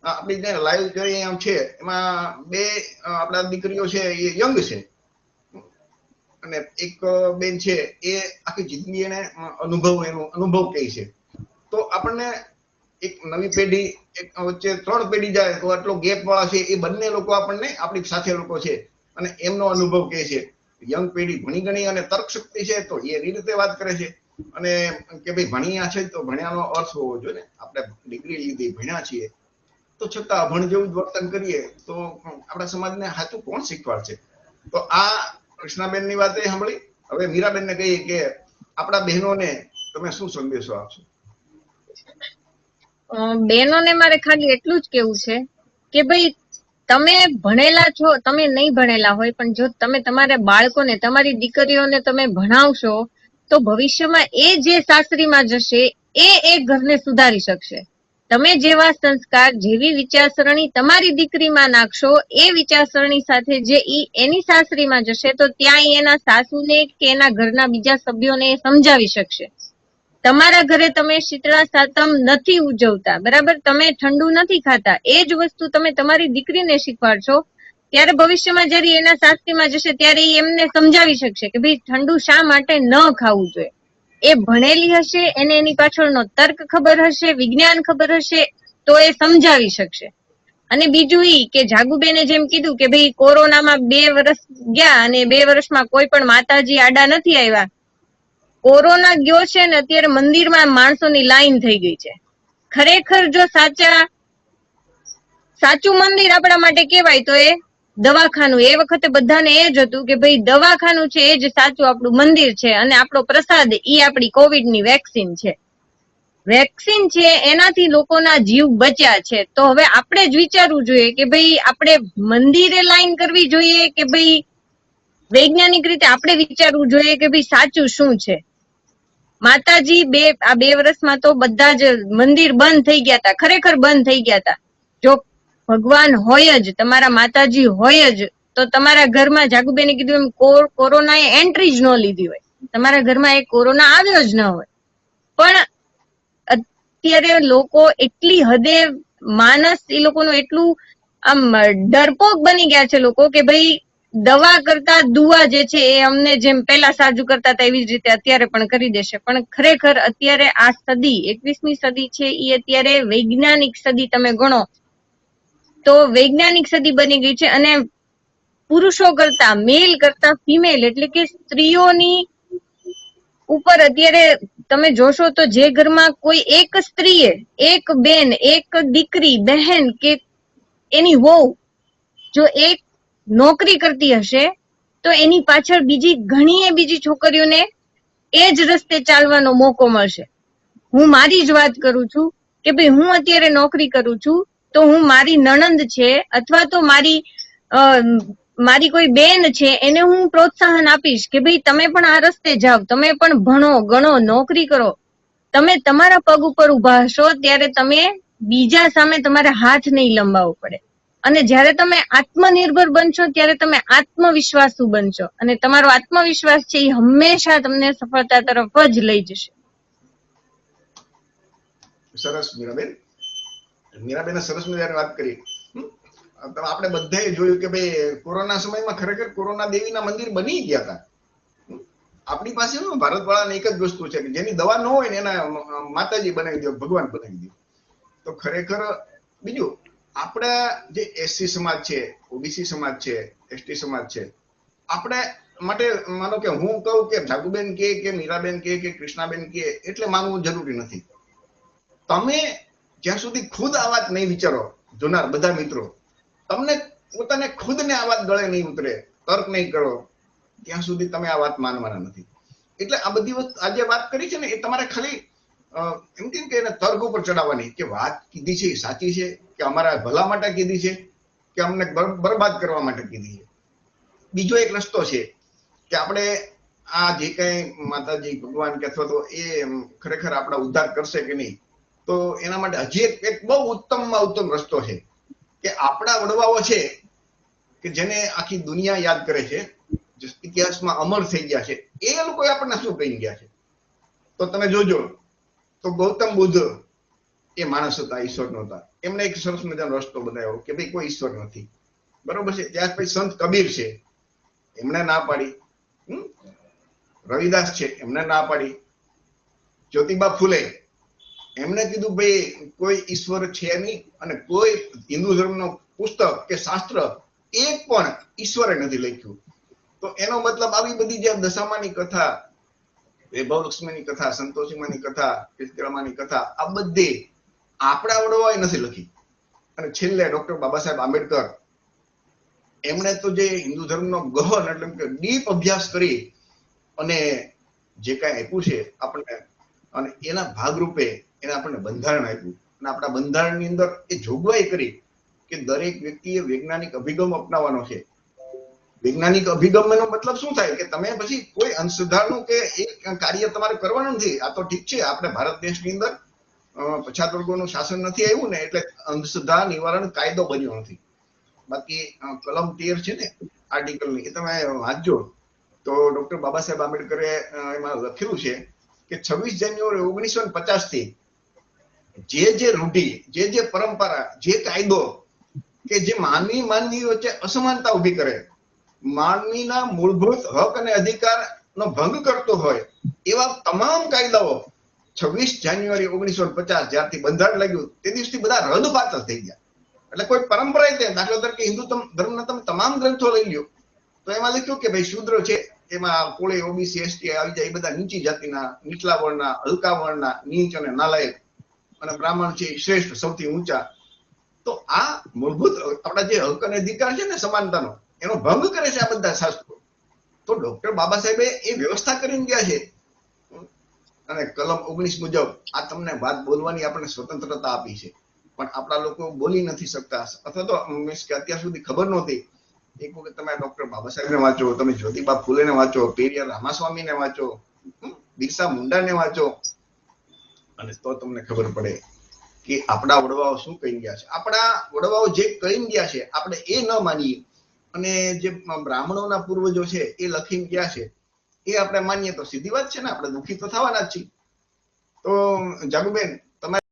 આપણી જે લાઈવ કરી એમ છે એમાં બે આપણા દીકરીઓ છે એ યંગ છે અને એક બેન છે એ આખી જિંદગી એને અનુભવ કહે છે. તો આપણને એક નવી પેઢી એક વચ્ચે 3 પેઢી જાય તો આટલો ગેપ વાળા છે એ બંને લોકો આપણને આપણી સાથે લોકો છે અને એમનો અનુભવ કહે છે. યંગ પેઢી ભણી ગણી અને તર્ક શક્તિ છે તો એ રીતે વાત કરે છે અને કે ભાઈ ભણ્યા છે તો ભણ્યાનો અર્થ હોવો જોઈએ ને. આપણે ડિગ્રી લીધી ભણ્યા છીએ તો છતાં અભણ જેવું જ વર્તન કરીએ તો આપણા સમાજને સાચું કોણ શીખવાડશે? તો આ કૃષ્ણાબેનની વાત એ સાંભળી. હવે મીરાબેનને કહીએ કે આપણા બહેનોને તમે શું સંદેશો આપશો? બહેનોને મારે ખાલી એટલું જ કેવું છે કે ભાઈ તમે ભણેલા છો, તમે નહીં ભણેલા હોય, પણ જો તમે તમારા બાળકોને, તમારી દીકરીઓને તમે ભણાવશો તો ભવિષ્યમાં એ જે સાસરીમાં જશે એ ઘરને સુધારી શકશે. તમે જેવા સંસ્કાર, જેવી વિચારસરણી તમારી દીકરીમાં નાખશો એ વિચારસરણી સાથે જે એની સાસરીમાં જશે તો ત્યાં એના સાસુને કે એના ઘરના બીજા સભ્યોને સમજાવી શકશે. તમારા ઘરે તમે શીતળા સાતમ નથી ઉજવતા, બરાબર, તમે ઠંડુ નથી ખાતા, એ જ વસ્તુ તમે તમારી દીકરીને શીખવાડશો ત્યારે ભવિષ્યમાં જયારે એના સાસરીમાં જશે ત્યારે એમને સમજાવી શકશે કે ભાઈ ઠંડુ શા માટે ન ખાવું જોઈએ. એ ભણેલી હશે, એને એની પાછળનો તર્ક ખબર હશે, વિજ્ઞાન ખબર હશે તો એ સમજાવી શકશે. અને બીજું કે જાગુબેને જેમ કીધું કે ભાઈ કોરોનામાં 2 વર્ષ ગયા અને 2 વર્ષમાં કોઈ પણ માતાજી આડા નથી આવ્યા. કોરોના ગયો છે ને અત્યારે મંદિરમાં માણસોની લાઈન થઈ ગઈ છે. ખરેખર જો સાચું મંદિર આપણા માટે કહેવાય તો એ દવાખાનું. એ વખતે બધાને એ જ હતું કે ભાઈ દવાખાનું છે એ જ સાચું આપણું મંદિર છે અને આપણો પ્રસાદ ઈ આપણી કોવિડની વેક્સિન છે. વેક્સિન છે એનાથી લોકોના જીવ બચ્યા છે. તો હવે આપણે જ વિચારવું જોઈએ કે ભાઈ આપણે મંદિરે લાઈન કરવી જોઈએ કે ભાઈ વૈજ્ઞાનિક રીતે આપણે વિચારવું જોઈએ કે ભાઈ સાચું શું છે. માતાજી આ 2 વર્ષમાં તો બધા જ મંદિર બંધ થઈ ગયા હતા, ખરેખર બંધ થઈ ગયા હતા. જો ભગવાન હોય જ, તમારા માતાજી હોય જ તો તમારા ઘરમાં જાગુબેને કીધું એમ કોરોનાએ એન્ટ્રી જ ન લીધી હોય, તમારા ઘરમાં એ કોરોના આવ્યો જ ન હોય. પણ અત્યારે લોકો એટલી હદે માનસ એ લોકોનું એટલું આમ ડરપોક બની ગયા છે લોકો કે ભાઈ દવા કરતા દુઆ જે છે એ અમને જેમ પેલા સાજુ કરતા હતા એવી જ રીતે અત્યારે પણ કરી દેશે. પણ ખરેખર અત્યારે આ સદી 21મી સદી છે એ અત્યારે વૈજ્ઞાનિક સદી તમે ગણો તો વૈજ્ઞાનિક સદી બની ગઈ છે અને પુરુષો કરતા, મેલ કરતા ફિમેલ એટલે કે સ્ત્રીઓની ઉપર અત્યારે તમે જોશો તો જે ઘરમાં કોઈ એક સ્ત્રીએ, એક બેન, એક દીકરી, બહેન કે એની વહુ જો એક નોકરી કરતી હશે તો એની પાછળ બીજી છોકરીઓને એ જ રસ્તે ચાલવાનો મોકો મળશે. હું મારી જ વાત કરું છું કે ભાઈ હું અત્યારે નોકરી કરું છું તો હું મારી નણંદ છે અથવા તો મારી કોઈ બેન છે એને હું પ્રોત્સાહન આપીશ કે ભાઈ તમે પણ આ રસ્તે જાઓ, તમે પણ ભણો ગણો, નોકરી કરો. તમે તમારા પગ ઉપર ઉભા હશો ત્યારે તમે બીજા સામે તમારે હાથ નહીં લંબાવવો પડે. અને જ્યારે તમે આત્મનિર્ભર બનશો ત્યારે તમે આત્મવિશ્વાસુ બનશો અને તમારો આત્મવિશ્વાસ છે એ હંમેશા તમને સફળતા તરફ જ લઈ જશે. સરસ મીરાબેન સરસ મજાની વાત કરી. આપણે બધાએ જોયું કે ભાઈ કોરોના સમયમાં ખરેખર કોરોના દેવીના મંદિર બની ગયા હતા. આપણી પાસે ભારત વાળાની એક જ વસ્તુ છે કે જેની દવા ન હોય ને એના માતાજી બનાવી દો, ભગવાન બનાવી દો. તો ખરેખર બીજું આપણા જે એસસી સમાજ છે, ઓબીસી સમાજ છે, એસટી સમાજ છે, આપણે માટે માનો કે હું કહું કે જાગુબેન કે મીરાબેન કે કૃષ્ણાબેન કે એટલે માનવું જરૂરી નથી. તમે જ્યાં સુધી ખુદ આ વાત નહીં વિચારો, જોનાર બધા મિત્રો, તમને પોતાને ખુદને આ વાત ગળે નહીં ઉતરે, તર્ક નહીં કરો ત્યાં સુધી તમે આ વાત માનવાના નથી. એટલે આ બધી વસ્તુ આજે વાત કરી છે ને એ તમારે ખાલી એમ કેમ કે એને તર્ક ઉપર ચડાવવાની કે વાત કીધી છે એ સાચી છે કે અમારા ભલા માટે કીધી છે કે અમને બરબાદ કરવા માટે કીધી છે. બીજો એક રસ્તો છે કે આપણે આ જે કઈ માતાજી ભગવાન કે અથવા તો એ ખરેખર આપણા ઉદ્ધાર કરશે કે નહીં, તો એના માટે હજી એક બહુ ઉત્તમમાં ઉત્તમ રસ્તો છે કે આપણા વડવાઓ છે કે જેને આખી દુનિયા યાદ કરે છે, જે ઇતિહાસમાં અમર થઈ ગયા છે, એ લોકોએ આપણને શું કહી ગયા છે. તો તમે જોજો તો ગૌતમ બુદ્ધ એ માણસ હતા, ઈશ્વર નહોતા. એમને એક સરસ મજાનો રસ્તો બનાવ્યો કે ભાઈ કોઈ ઈશ્વર નથી, બરોબર છે. ત્યાર પછી સંત કબીર છે, એમને ના પાડી. રવિદાસ છે, એમને ના પાડી. જ્યોતિબા ફૂલે એમને કીધું ભાઈ કોઈ ઈશ્વર છે નહીં, અને કોઈ હિન્દુ ધર્મનો પુસ્તક કે શાસ્ત્ર એક પણ ઈશ્વરે નથી લખ્યું. તો એનો મતલબ આવી બધી જે દશામાની કથા, વૈભવ લક્ષ્મીની કથા, સંતોષીમાની કથા, કીર્તિરામાની કથા, આ બધી આપણા વડવાએ નથી લખી. અને છેલ્લે ડોક્ટર બાબા સાહેબ આંબેડકર એમણે તો જે હિન્દુ ધર્મનો ગહન એટલે કે ડીપ અભ્યાસ કરી અને જે કાંઈ આપ્યું છે આપણને, અને એના ભાગરૂપે એને આપણને બંધારણ આપ્યું. અને આપણા બંધારણની અંદર એ જોગવાઈ કરી કે દરેક વ્યક્તિએ વૈજ્ઞાનિક અભિગમ અપનાવવાનો છે. વૈજ્ઞાનિક અભિગમનો મતલબ શું થાય કે તમે પછી કોઈ અંધશ્રદ્ધાનું કે એક કાર્ય તમારે કરવાનું નથી. આ તો ઠીક છે, આપણે ભારત દેશની અંદર પછાત વર્ગોનું શાસન નથી આવ્યું ને, એટલે અંધશ્રદ્ધા નિવારણ કાયદો બન્યો નથી. બાકી કલમ 13 છે ને આર્ટિકલની, એ તમે વાંચજો તો ડોક્ટર બાબા સાહેબ આંબેડકરે એમાં લખેલું છે કે 26 જાન્યુઆરી 1950 થી જે રૂઢિ, જે પરંપરા, જે કાયદો કે જે માનવી વચ્ચે અસમાનતા ઉભી કરે, માનવીના મૂળભૂત હક અને અધિકારનો ભંગ કરતો હોય, એવા તમામ કાયદાઓ 26 જાન્યુઆરી 1950 જ્યારથી બંધારણ લાગ્યું તે દિવસથી બધા રદપાતળ થઈ ગયા. એટલે કોઈ પરંપરા તે, દાખલા તરીકે હિન્દુ ધર્મના તમે તમામ ગ્રંથો લઈ લ્યો તો એમાં લખ્યું કે ભાઈ શૂદ્ર છે, એમાં કોળી, ઓબીસી, એસટી આવી જાય, એ બધા નીચી જાતિના, નીચલા વર્ણના, હલકા વર્ણના, નીચ અને નાલાયક, અને બ્રાહ્મણ છે શ્રેષ્ઠ, સૌથી ઊંચા. તો આ મૂળભૂત આપણા જે હક અને અધિકાર છે ને સમાનતાનો, એનો ભંગ કરે છે આ બધા શાસ્ત્રો. તો ડોક્ટર બાબા સાહેબે એ વ્યવસ્થા કરીને ગયા છે. અને કલમ 19 મુજબ આ તમને વાત બોલવાની આપણને સ્વતંત્રતા આપી છે, પણ આપણા લોકો બોલી નથી શકતા, અથવા તો મીન્સ કે અત્યાર સુધી ખબર નહોતી. એક વખત તમે ડોક્ટર બાબા સાહેબને વાંચો, તમે જ્યોતિબા ફૂલેને વાંચો, પેરિયાર રામાસ્વામીને વાંચો, બિરસા મુંડાને વાંચો, અને તો તમને ખબર પડે કે આપણા વડવાઓ શું કહી ગયા છે. આપણા વડવાઓ જે કહી ગયા છે આપણે એ ન માનીએ, અને જે બ્રાહ્મણોના પૂર્વજો છે એ લખીને ગયા છે એ આપણે માનીએ તો સીધી વાત છે ને, આપણે દુઃખી તો થવાના જ છીએ. તો જાગુબેન, તમારે